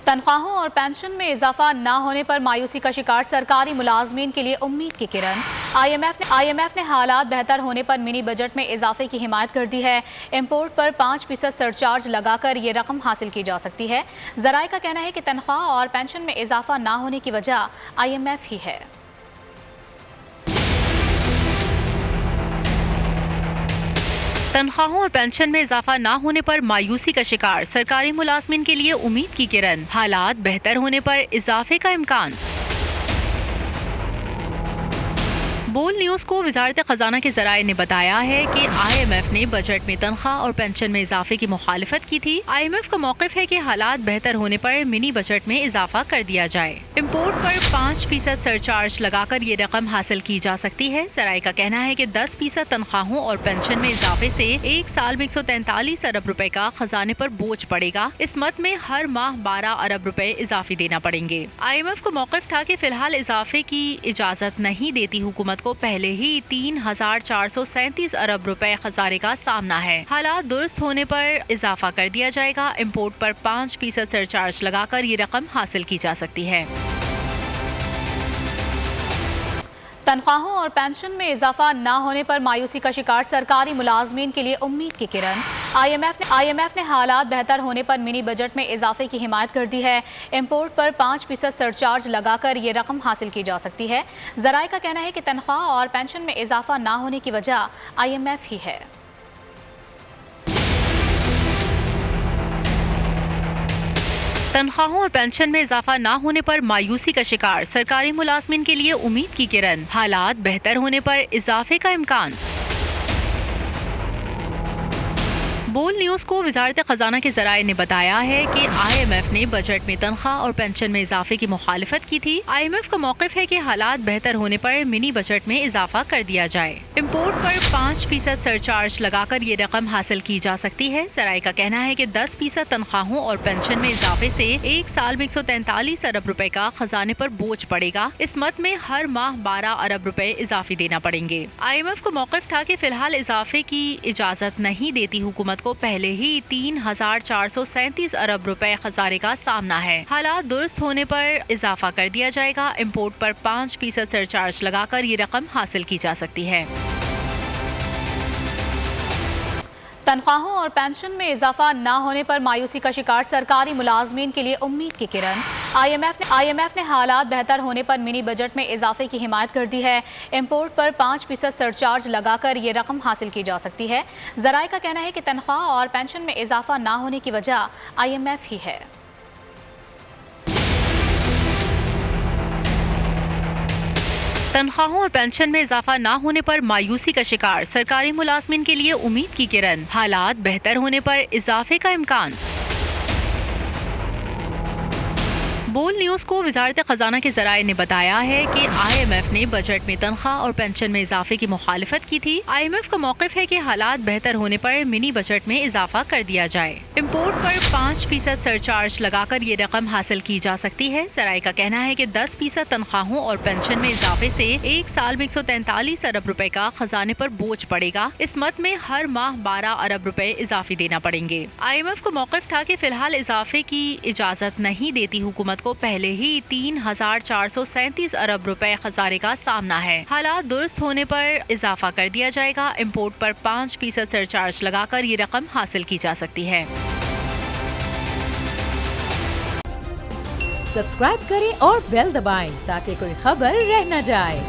तनख्वाहों और पेंशन में इजाफा न होने पर मायूसी का शिकार सरकारी मुलाजमीन के लिए उम्मीद की किरण। IMF ने हालात बेहतर होने पर मिनी बजट में इजाफे की हिमायत कर दी है। इम्पोर्ट पर 5% सरचार्ज लगाकर ये रकम हासिल की जा सकती है। जराए का कहना है कि तनख्वाह और पेंशन में इजाफा न होने की वजह IMF ही है। तनख्वाहों और पेंशन में इजाफा न होने पर मायूसी का शिकार सरकारी मुलाजमीन के लिए उम्मीद की किरण। हालात बेहतर होने पर इजाफे का इम्कान। बोल न्यूज को वजारत खजाना के जराये ने बताया है कि IMF ने बजट में तनख्वाह और पेंशन में इजाफे की मुखालिफत की थी। IMF का मौक़िफ़ है कि हालात बेहतर होने पर मिनी बजट में इजाफा कर दिया जाए। इम्पोर्ट पर 5% सरचार्ज लगाकर ये रकम हासिल की जा सकती है। जराये का कहना है कि 10% तनख्वाहों और पेंशन में इजाफे से एक साल में 143 अरब रुपए का खजाने पर बोझ पड़ेगा। इस मद में हर माह 12 अरब रुपए इजाफी देना पड़ेंगे। IMF का मौक़िफ़ था कि फिलहाल इजाफे की इजाजत नहीं देती हुकूमत को पहले ही 3,437 अरब रुपए खसारे का सामना है। हालात दुरुस्त होने पर इजाफा कर दिया जाएगा। इम्पोर्ट पर 5% सरचार्ज लगाकर ये रकम हासिल की जा सकती है। तनख्वाहों और पेंशन में इजाफा न होने पर मायूसी का शिकार सरकारी मुलाजमीन के लिए उम्मीद की किरण। IMF ने हालात बेहतर होने पर मिनी बजट में इजाफे की हिमायत कर दी है। इम्पोर्ट पर 5% सरचार्ज लगाकर ये रकम हासिल की जा सकती है। जराए का कहना है कि तनख्वाह और पेंशन में इजाफा न होने की वजह IMF ही है। तनख्वाहों और पेंशन में इजाफा न होने पर मायूसी का शिकार सरकारी मुलाजमीन के लिए उम्मीद की किरण। हालात बेहतर होने पर इजाफे का इम्कान। बोल न्यूज को वजारत खजाना के जराये ने बताया है कि IMF ने बजट में तनख्वाह और पेंशन में इजाफे की मुखालिफत की थी। IMF का मौक़िफ़ है कि हालात बेहतर होने पर मिनी बजट में इजाफा कर दिया जाए। इम्पोर्ट पर 5% सरचार्ज लगाकर ये रकम हासिल की जा सकती है। जराये का कहना है कि 10% तनख्वाहों और पेंशन में इजाफे से एक साल में 143 अरब रुपए का खजाने पर बोझ पड़ेगा। इस मद में हर माह 12 अरब रुपए इजाफी देना पड़ेंगे। IMF का मौक़िफ़ था कि फिलहाल इजाफे की इजाजत नहीं देती हुकूमत को पहले ही 3,437 अरब रुपए खसारे का सामना है। हालात दुरुस्त होने पर इजाफा कर दिया जाएगा। इम्पोर्ट पर 5% सरचार्ज लगाकर ये रकम हासिल की जा सकती है। तनख्वाहों और पेंशन में इजाफा न होने पर मायूसी का शिकार सरकारी मुलाजमीन के लिए उम्मीद की किरण। IMF ने हालात बेहतर होने पर मिनी बजट में इजाफे की हिमायत कर दी है। इम्पोर्ट पर 5% सरचार्ज लगाकर ये रकम हासिल की जा सकती है। जराए का कहना है कि तनख्वाह और पेंशन में इजाफा न होने की वजह IMF ही है। तनख्वाहों और पेंशन में इजाफा न होने पर मायूसी का शिकार सरकारी मुलाजमीन के लिए उम्मीद की किरण। हालात बेहतर होने पर इजाफे का इम्कान। बोल न्यूज को वजारत खजाना के जराये ने बताया है कि IMF ने बजट में तनख्वाह और पेंशन में इजाफे की मुखालिफत की थी। IMF का मौक़िफ़ है कि हालात बेहतर होने पर मिनी बजट में इजाफा कर दिया जाए। इम्पोर्ट पर 5% सरचार्ज लगाकर ये रकम हासिल की जा सकती है। जराये का कहना है कि 10% तनख्वाहों और पेंशन में इजाफे से एक साल में 143 अरब रुपए का खजाने पर बोझ पड़ेगा। इस मद में हर माह 12 अरब रुपए इजाफी देना पड़ेंगे। IMF का मौक़िफ़ था कि फिलहाल इजाफे की इजाजत नहीं देती हुकूमत को पहले ही 3,437 अरब रुपए खसारे का सामना है। हालात दुरुस्त होने पर इजाफा कर दिया जाएगा। इम्पोर्ट पर 5% सरचार्ज लगाकर ये रकम हासिल की जा सकती है। सब्सक्राइब करें और बेल दबाएं ताकि कोई खबर रह न जाए।